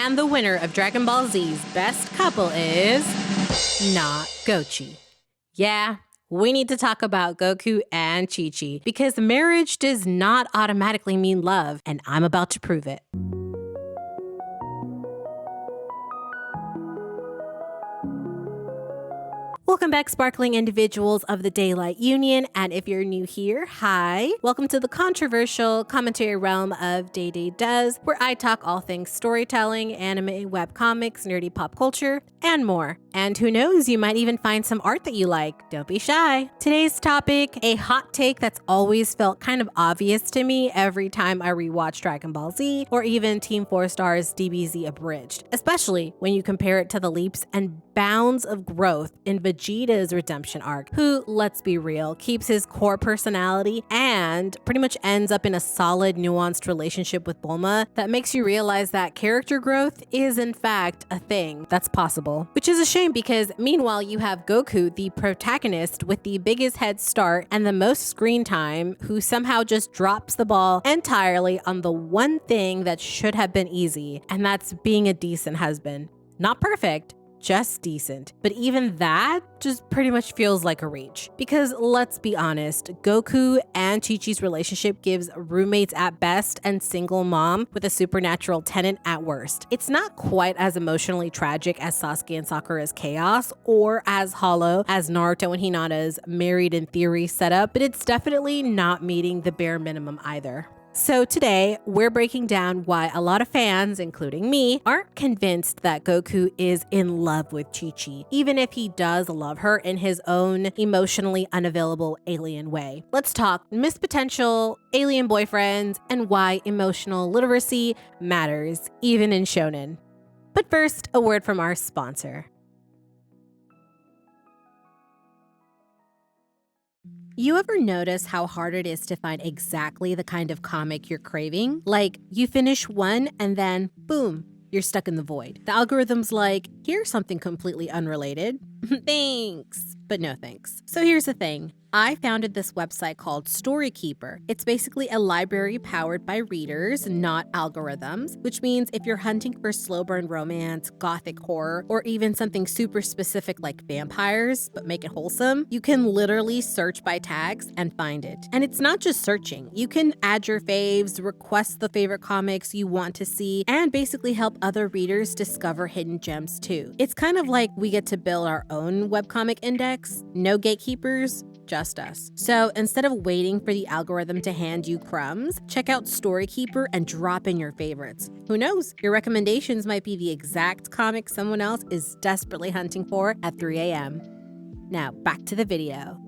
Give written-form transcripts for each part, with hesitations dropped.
And the winner of Dragon Ball Z's best couple is not GoChi. Yeah, we need to talk about Goku and Chichi because marriage does not automatically mean love, and I'm about to prove it. Welcome back, sparkling individuals of the Daylight Union, and if you're new here, hi. Welcome to the controversial commentary realm of Day Day Does, where I talk all things storytelling, anime, webcomics, nerdy pop culture, and more. And who knows, you might even find some art that you like. Don't be shy. Today's topic, a hot take that's always felt kind of obvious to me every time I rewatch Dragon Ball Z or even Team 4 Star's DBZ Abridged, especially when you compare it to the leaps and bounds of growth in Vegeta's redemption arc, who, let's be real, keeps his core personality and pretty much ends up in a solid, nuanced relationship with Bulma that makes you realize that character growth is in fact a thing that's possible. Which is a shame because meanwhile you have Goku, the protagonist with the biggest head start and the most screen time, who somehow just drops the ball entirely on the one thing that should have been easy, and that's being a decent husband. Not perfect, just decent. But even that just pretty much feels like a reach. Because let's be honest, Goku and Chi-Chi's relationship gives roommates at best and single mom with a supernatural tenant at worst. It's not quite as emotionally tragic as Sasuke and Sakura's chaos, or as hollow as Naruto and Hinata's married in theory setup, but it's definitely not meeting the bare minimum either. So today, we're breaking down why a lot of fans, including me, aren't convinced that Goku is in love with Chi-Chi, even if he does love her in his own emotionally unavailable alien way. Let's talk missed potential, alien boyfriends, and why emotional literacy matters, even in shonen. But first, a word from our sponsor. You ever notice how hard it is to find exactly the kind of comic you're craving? Like, you finish one and then, boom, you're stuck in the void. The algorithm's like, here's something completely unrelated. Thanks, but no thanks. So here's the thing. I founded this website called Storykeeper. It's basically a library powered by readers, not algorithms, which means if you're hunting for slow burn romance, gothic horror, or even something super specific like vampires, but make it wholesome, you can literally search by tags and find it. And it's not just searching. You can add your faves, request the favorite comics you want to see, and basically help other readers discover hidden gems too. It's kind of like we get to build our own webcomic index, no gatekeepers, just us. So instead of waiting for the algorithm to hand you crumbs, check out Storykeeper and drop in your favorites. Who knows? Your recommendations might be the exact comic someone else is desperately hunting for at 3 a.m. Now back to the video.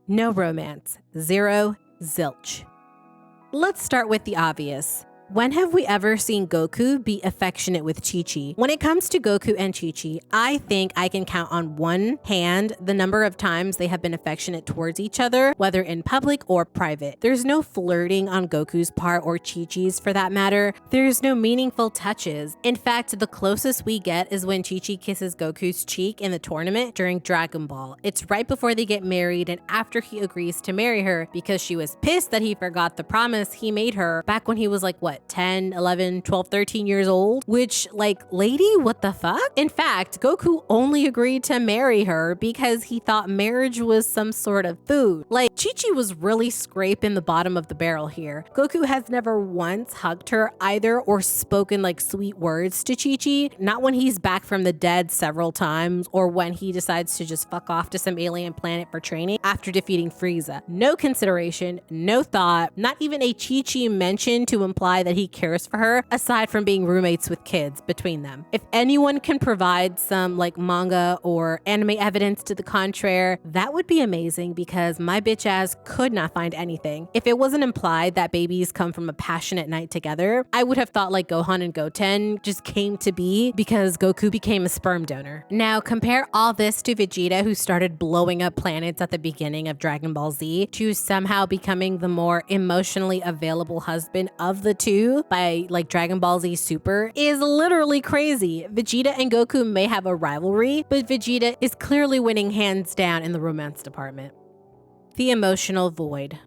No romance. Zero zilch. Let's start with the obvious. When have we ever seen Goku be affectionate with Chi-Chi? When it comes to Goku and Chi-Chi, I think I can count on one hand the number of times they have been affectionate towards each other, whether in public or private. There's no flirting on Goku's part or Chi-Chi's for that matter. There's no meaningful touches. In fact, the closest we get is when Chi-Chi kisses Goku's cheek in the tournament during Dragon Ball. It's right before they get married and after he agrees to marry her because she was pissed that he forgot the promise he made her back when he was like, what, 10, 11, 12, 13 years old, which like, lady, what the fuck? In fact, Goku only agreed to marry her because he thought marriage was some sort of food. Like, Chi-Chi was really scraping the bottom of the barrel here. Goku has never once hugged her either or spoken like sweet words to Chi-Chi, not when he's back from the dead several times or when he decides to just fuck off to some alien planet for training after defeating Frieza. No consideration, no thought, not even a Chi-Chi mention to imply that he cares for her, aside from being roommates with kids between them. If anyone can provide some like manga or anime evidence to the contrary, that would be amazing because my bitch ass could not find anything. If it wasn't implied that babies come from a passionate night together, I would have thought like Gohan and Goten just came to be because Goku became a sperm donor. Now compare all this to Vegeta, who started blowing up planets at the beginning of Dragon Ball Z to somehow becoming the more emotionally available husband of the two by like Dragon Ball Z Super is literally crazy. Vegeta and Goku may have a rivalry, but Vegeta is clearly winning hands down in the romance department. The emotional void.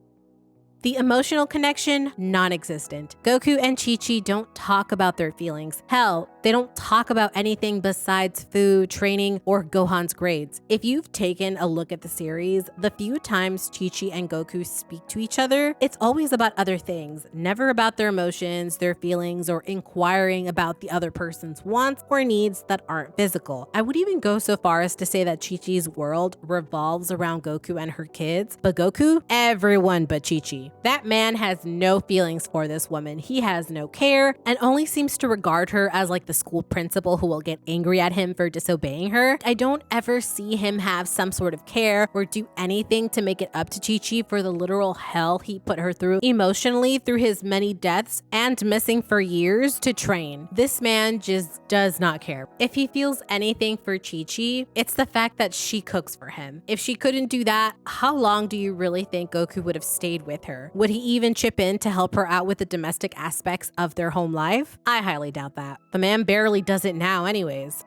The emotional connection, non-existent. Goku and Chichi don't talk about their feelings. Hell, they don't talk about anything besides food, training, or Gohan's grades. If you've taken a look at the series, the few times Chichi and Goku speak to each other, it's always about other things, never about their emotions, their feelings, or inquiring about the other person's wants or needs that aren't physical. I would even go so far as to say that Chi-Chi's world revolves around Goku and her kids, but Goku, everyone but Chi-Chi. That man has no feelings for this woman. He has no care and only seems to regard her as like the school principal who will get angry at him for disobeying her. I don't ever see him have some sort of care or do anything to make it up to Chi-Chi for the literal hell he put her through emotionally through his many deaths and missing for years to train. This man just does not care. If he feels anything for Chi-Chi, it's the fact that she cooks for him. If she couldn't do that, how long do you really think Goku would have stayed with her? Would he even chip in to help her out with the domestic aspects of their home life? I highly doubt that. The man barely does it now anyways.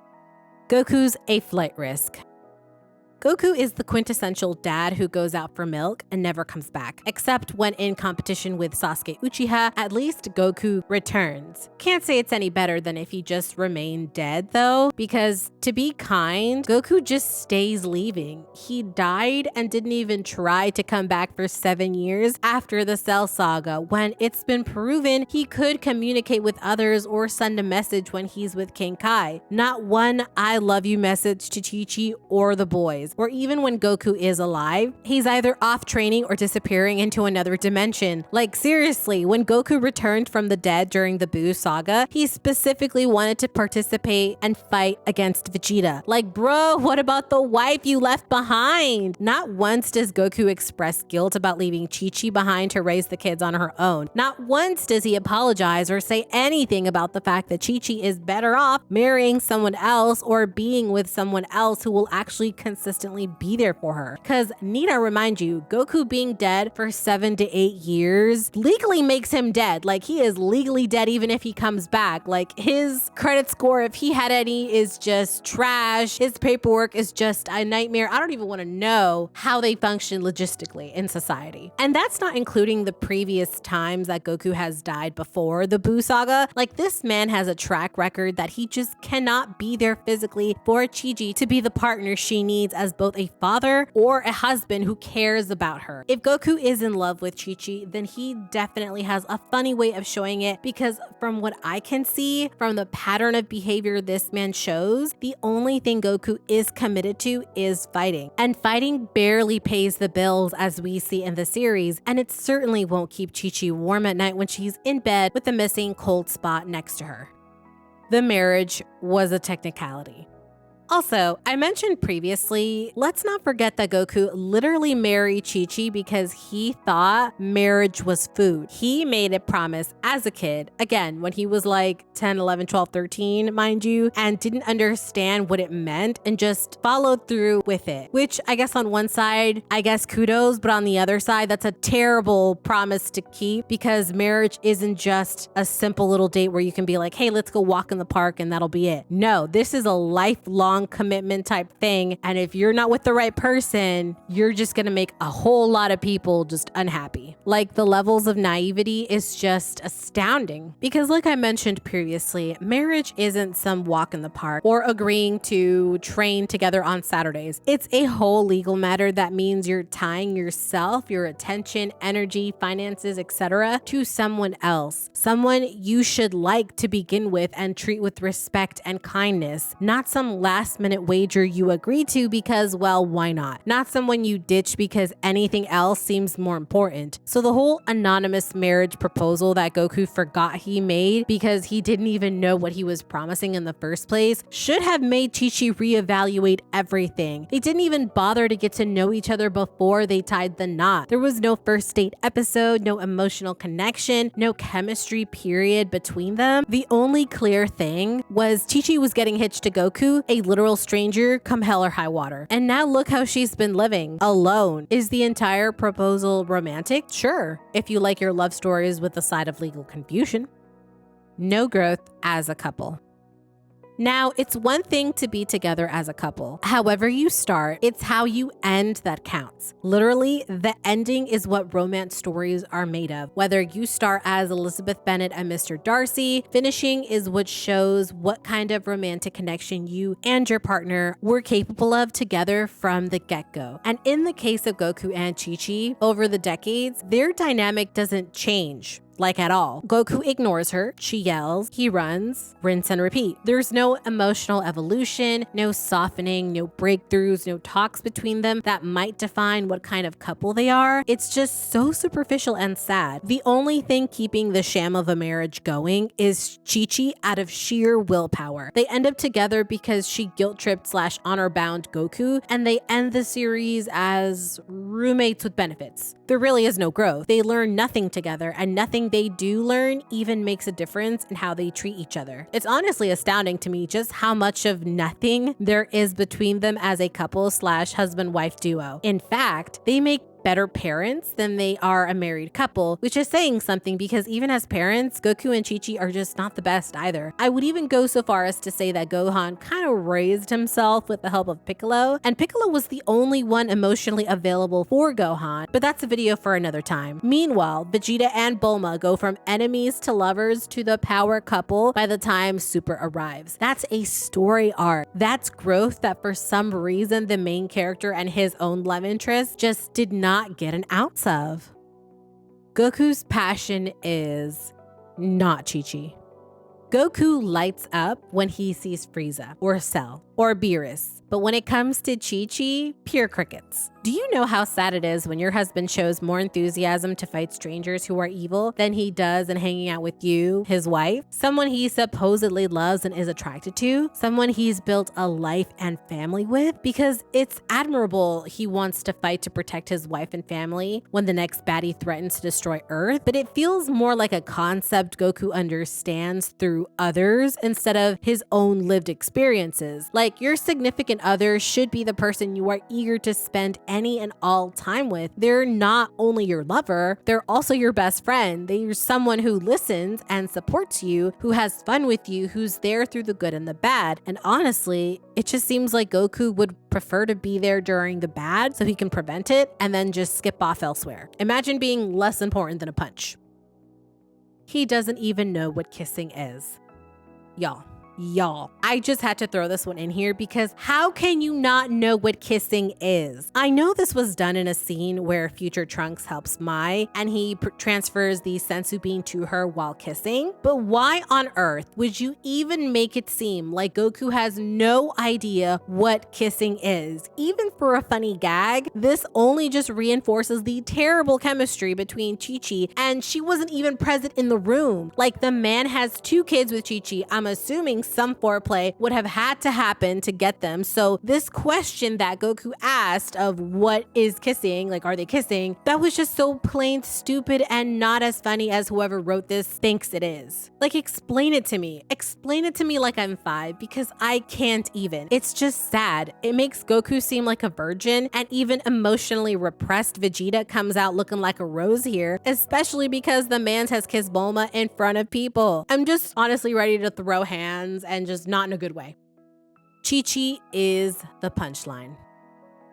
Goku's a flight risk. Goku is the quintessential dad who goes out for milk and never comes back, except when in competition with Sasuke Uchiha. At least Goku returns. Can't say it's any better than if he just remained dead though, because to be kind, Goku just stays leaving. He died and didn't even try to come back for 7 years after the Cell Saga, when it's been proven he could communicate with others or send a message when he's with King Kai. Not one I love you message to Chi-Chi or the boys. Or even when Goku is alive, he's either off training or disappearing into another dimension. Like seriously, when Goku returned from the dead during the Buu saga, he specifically wanted to participate and fight against Vegeta. Like bro, what about the wife you left behind? Not once does Goku express guilt about leaving Chi-Chi behind to raise the kids on her own. Not once does he apologize or say anything about the fact that Chi-Chi is better off marrying someone else or being with someone else who will actually consistently be there for her. Because need I remind you, Goku being dead for 7 to 8 years legally makes him dead. Like he is legally dead even if he comes back. Like his credit score, if he had any, is just trash. His paperwork is just a nightmare. I don't even want to know how they function logistically in society. And that's not including the previous times that Goku has died before the Buu saga. Like this man has a track record that he just cannot be there physically for Chi-Chi to be the partner she needs as both a father or a husband who cares about her. If Goku is in love with Chi-Chi, then he definitely has a funny way of showing it, because from what I can see from the pattern of behavior this man shows, the only thing Goku is committed to is fighting. And fighting barely pays the bills as we see in the series, and it certainly won't keep Chi-Chi warm at night when she's in bed with the missing cold spot next to her. The marriage was a technicality. Also, I mentioned previously, let's not forget that Goku literally married Chi-Chi because he thought marriage was food. He made a promise as a kid, again, when he was like 10, 11, 12, 13, mind you, and didn't understand what it meant and just followed through with it. Which I guess on one side, I guess kudos, but on the other side, that's a terrible promise to keep, because marriage isn't just a simple little date where you can be like, hey, let's go walk in the park and that'll be it. No, this is a lifelong commitment type thing, and if you're not with the right person, you're just gonna make a whole lot of people just unhappy. Like the levels of naivety is just astounding, because like I mentioned previously, marriage isn't some walk in the park or agreeing to train together on Saturdays. It's a whole legal matter that means you're tying yourself, your attention, energy, finances, etc. to someone else, someone you should like to begin with and treat with respect and kindness, not some last minute wager you agree to because, well, why not? Not someone you ditch because anything else seems more important. So the whole anonymous marriage proposal that Goku forgot he made because he didn't even know what he was promising in the first place should have made Chi-Chi reevaluate everything. They didn't even bother to get to know each other before they tied the knot. There was no first date episode, no emotional connection, no chemistry period between them. The only clear thing was Chi-Chi was getting hitched to Goku, a literal stranger, come hell or high water. And now look how she's been living alone. Is the entire proposal romantic? Sure, if you like your love stories with a side of legal confusion. No growth as a couple. Now, it's one thing to be together as a couple. However you start, it's how you end that counts. Literally, the ending is what romance stories are made of. Whether you start as Elizabeth Bennet and Mr. Darcy, finishing is what shows what kind of romantic connection you and your partner were capable of together from the get-go. And in the case of Goku and Chichi, over the decades, their dynamic doesn't change. Like at all. Goku ignores her, she yells, he runs, rinse and repeat. There's no emotional evolution, no softening, no breakthroughs, no talks between them that might define what kind of couple they are. It's just so superficial and sad. The only thing keeping the sham of a marriage going is Chichi out of sheer willpower. They end up together because she guilt-tripped / honor-bound Goku, and they end the series as roommates with benefits. There really is no growth. They learn nothing together, and nothing they do learn even makes a difference in how they treat each other. It's honestly astounding to me just how much of nothing there is between them as a couple / husband-wife duo. In fact, they make better parents than they are a married couple, which is saying something because even as parents, Goku and Chichi are just not the best either. I would even go so far as to say that Gohan kind of raised himself with the help of Piccolo, and Piccolo was the only one emotionally available for Gohan, but that's a video for another time. Meanwhile, Vegeta and Bulma go from enemies to lovers to the power couple by the time Super arrives. That's a story arc. That's growth that for some reason the main character and his own love interest just did not get an ounce of. Goku's passion is not Chi-Chi. Goku lights up when he sees Frieza or Cell or Beerus, but when it comes to Chi-Chi, pure crickets. Do you know how sad it is when your husband shows more enthusiasm to fight strangers who are evil than he does in hanging out with you, his wife, someone he supposedly loves and is attracted to, someone he's built a life and family with? Because it's admirable he wants to fight to protect his wife and family when the next baddie threatens to destroy Earth, but it feels more like a concept Goku understands through others instead of his own lived experiences. Like, your significant other should be the person you are eager to spend any and all time with. They're not only your lover, they're also your best friend. They're someone who listens and supports you, who has fun with you, who's there through the good and the bad. And honestly, it just seems like Goku would prefer to be there during the bad so he can prevent it and then just skip off elsewhere. Imagine being less important than a punch. He doesn't even know what kissing is. Y'all, I just had to throw this one in here because how can you not know what kissing is? I know this was done in a scene where future Trunks helps Mai and he transfers the sensu bean to her while kissing, but why on earth would you even make it seem like Goku has no idea what kissing is? Even for a funny gag, this only just reinforces the terrible chemistry between Chi-Chi, and she wasn't even present in the room. Like, the man has 2 kids with Chi-Chi. I'm assuming some foreplay would have had to happen to get them. So this question that Goku asked of what is kissing, like, are they kissing? That was just so plain stupid and not as funny as whoever wrote this thinks it is. Like, explain it to me. Explain it to me like I'm 5, because I can't even. It's just sad. It makes Goku seem like a virgin, and even emotionally repressed Vegeta comes out looking like a rose here, especially because the man has kissed Bulma in front of people. I'm just honestly ready to throw hands, and just not in a good way. Chi-Chi is the punchline.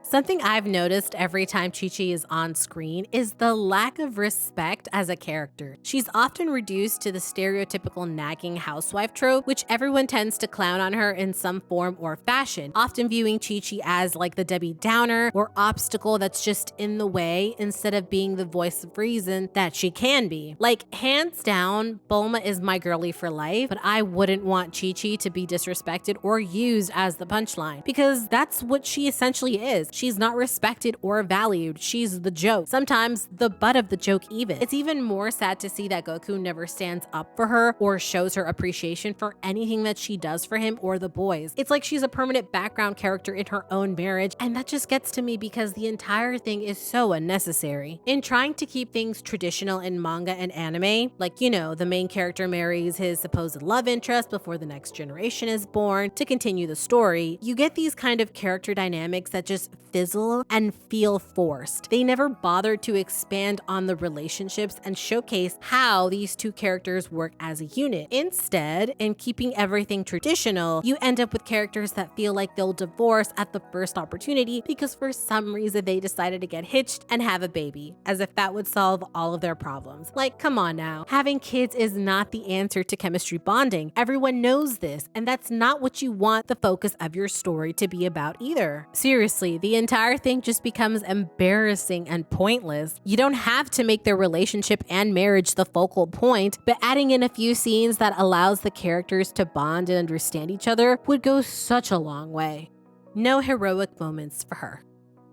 Something I've noticed every time Chi-Chi is on screen is the lack of respect as a character. She's often reduced to the stereotypical nagging housewife trope, which everyone tends to clown on her in some form or fashion, often viewing Chi-Chi as like the Debbie Downer or obstacle that's just in the way instead of being the voice of reason that she can be. Like, hands down, Bulma is my girlie for life, but I wouldn't want Chi-Chi to be disrespected or used as the punchline, because that's what she essentially is. She's not respected or valued. She's the joke. Sometimes the butt of the joke even. It's even more sad to see that Goku never stands up for her or shows her appreciation for anything that she does for him or the boys. It's like she's a permanent background character in her own marriage, and that just gets to me because the entire thing is so unnecessary. In trying to keep things traditional in manga and anime, like, you know, the main character marries his supposed love interest before the next generation is born to continue the story, you get these kind of character dynamics that just fizzle and feel forced. They never bothered to expand on the relationships and showcase how these two characters work as a unit. Instead, in keeping everything traditional, you end up with characters that feel like they'll divorce at the first opportunity because for some reason they decided to get hitched and have a baby, as if that would solve all of their problems. Like, come on now. Having kids is not the answer to chemistry bonding. Everyone knows this, and that's not what you want the focus of your story to be about either. Seriously, the entire thing just becomes embarrassing and pointless. You don't have to make their relationship and marriage the focal point, but adding in a few scenes that allows the characters to bond and understand each other would go such a long way. No heroic moments for her.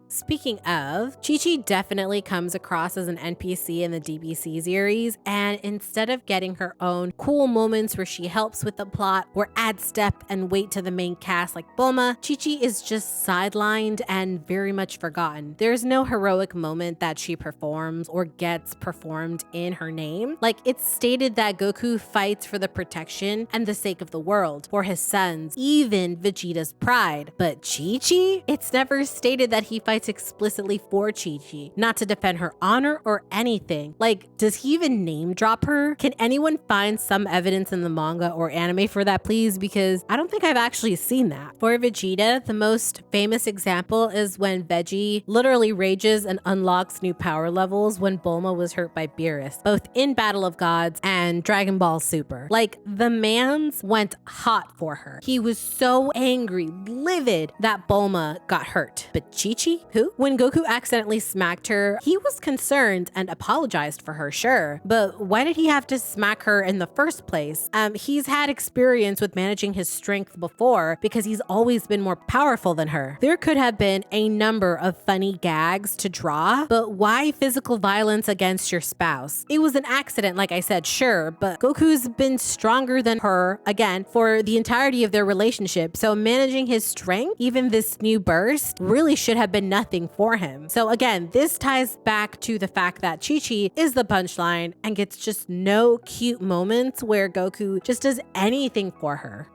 Speaking of, Chichi definitely comes across as an NPC in the DBZ series, and instead of getting her own cool moments where she helps with the plot or adds depth and weight to the main cast like Bulma, Chichi is just sidelined and very much forgotten. There's no heroic moment that she performs or gets performed in her name. Like, it's stated that Goku fights for the protection and the sake of the world, for his sons, even Vegeta's pride. But Chichi? It's never stated that he fights explicitly for Chichi, not to defend her honor or anything. Like, does he even name drop her? Can anyone find some evidence in the manga or anime for that, please? Because I don't think I've actually seen that. For Vegeta, the most famous example is when Veggie literally rages and unlocks new power levels when Bulma was hurt by Beerus, both in Battle of Gods and Dragon Ball Super. Like, the man's went hot for her. He was so angry, livid that Bulma got hurt. But Chichi? Who? When Goku accidentally smacked her, he was concerned and apologized for her, sure. But why did he have to smack her in the first place? He's had experience with managing his strength before because he's always been more powerful than her. There could have been a number of funny gags to draw, but why physical violence against your spouse? It was an accident, like I said, sure, but Goku's been stronger than her, again, for the entirety of their relationship. So managing his strength, even this new burst, really should have been nothing for him. So again, this ties back to the fact that Chichi is the punchline and gets just no cute moments where Goku just does anything for her.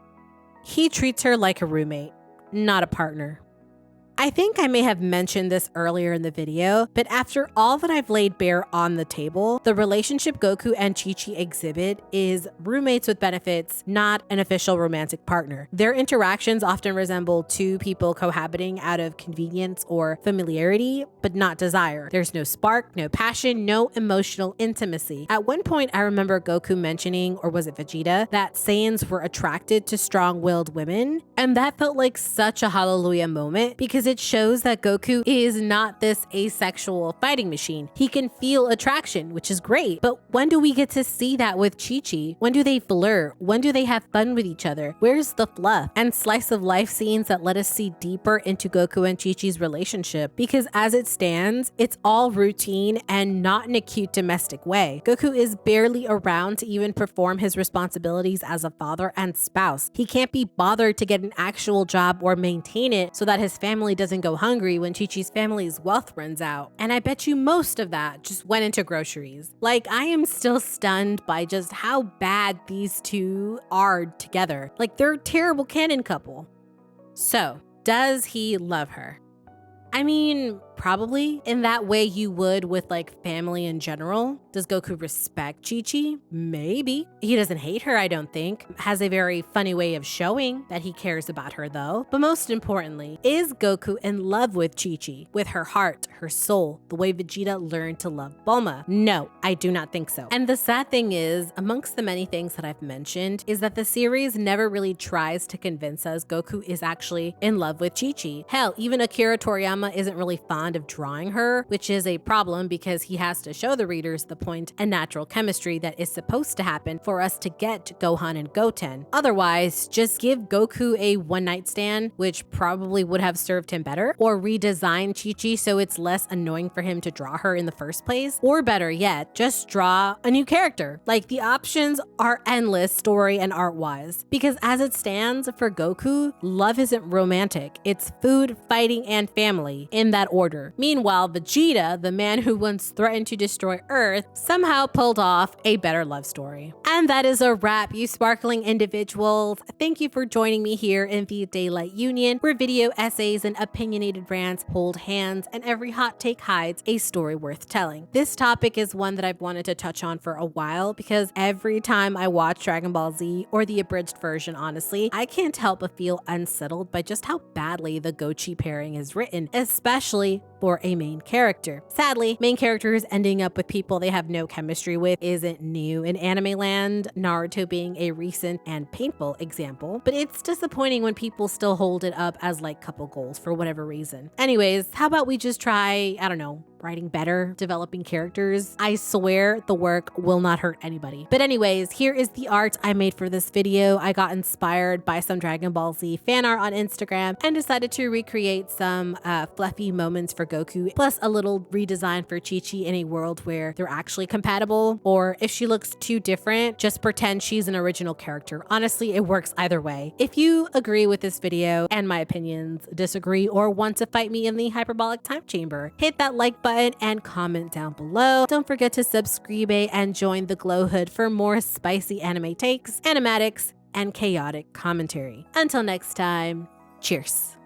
He treats her like a roommate, not a partner. I think I may have mentioned this earlier in the video, but after all that I've laid bare on the table, the relationship Goku and Chichi exhibit is roommates with benefits, not an official romantic partner. Their interactions often resemble two people cohabiting out of convenience or familiarity, but not desire. There's no spark, no passion, no emotional intimacy. At one point, I remember Goku mentioning, or was it Vegeta, that Saiyans were attracted to strong-willed women, and that felt like such a hallelujah moment because it shows that Goku is not this asexual fighting machine. He can feel attraction, which is great. But when do we get to see that with Chi-Chi? When do they flirt? When do they have fun with each other? Where's the fluff and slice of life scenes that let us see deeper into Goku and Chi-Chi's relationship? Because as it stands, it's all routine and not in a cute domestic way. Goku is barely around to even perform his responsibilities as a father and spouse. He can't be bothered to get an actual job or maintain it so that his family doesn't go hungry when Chi-Chi's family's wealth runs out. And I bet you most of that just went into groceries. Like, I am still stunned by just how bad these two are together. Like, they're a terrible canon couple. So, does he love her? I mean, probably in that way you would with like family in general. Does Goku respect Chi-Chi? Maybe. He doesn't hate her, I don't think. Has a very funny way of showing that he cares about her though. But most importantly, is Goku in love with Chi-Chi? With her heart, her soul, the way Vegeta learned to love Bulma? No, I do not think so. And the sad thing is, amongst the many things that I've mentioned, is that the series never really tries to convince us Goku is actually in love with Chi-Chi. Hell, even Akira Toriyama isn't really fond of drawing her, which is a problem because he has to show the readers the point and natural chemistry that is supposed to happen for us to get Gohan and Goten. Otherwise, just give Goku a one-night stand, which probably would have served him better, or redesign Chi-Chi so it's less annoying for him to draw her in the first place, or better yet, just draw a new character. Like, the options are endless story and art-wise, because as it stands for Goku, love isn't romantic. It's food, fighting, and family in that order. character. Meanwhile, Vegeta, the man who once threatened to destroy Earth, somehow pulled off a better love story. And that is a wrap, you sparkling individuals. Thank you for joining me here in the Daylight Union, where video essays and opinionated rants hold hands and every hot take hides a story worth telling. This topic is one that I've wanted to touch on for a while because every time I watch Dragon Ball Z, or the abridged version honestly, I can't help but feel unsettled by just how badly the GoChi pairing is written, especially for a main character. Sadly, main characters ending up with people they have no chemistry with isn't new in anime land, Naruto being a recent and painful example, but it's disappointing when people still hold it up as like couple goals for whatever reason. Anyways, how about we just try, I don't know, writing better, developing characters? I swear the work will not hurt anybody. But anyways, here is the art I made for this video. I got inspired by some Dragon Ball Z fan art on Instagram and decided to recreate some fluffy moments for Goku, plus a little redesign for Chichi in a world where they're actually compatible, or if she looks too different, just pretend she's an original character. Honestly, it works either way. If you agree with this video and my opinions, disagree, or want to fight me in the hyperbolic time chamber, hit that like button and comment down below. Don't forget to subscribe and join the Glow Hood for more spicy anime takes, animatics, and chaotic commentary. Until next time, cheers.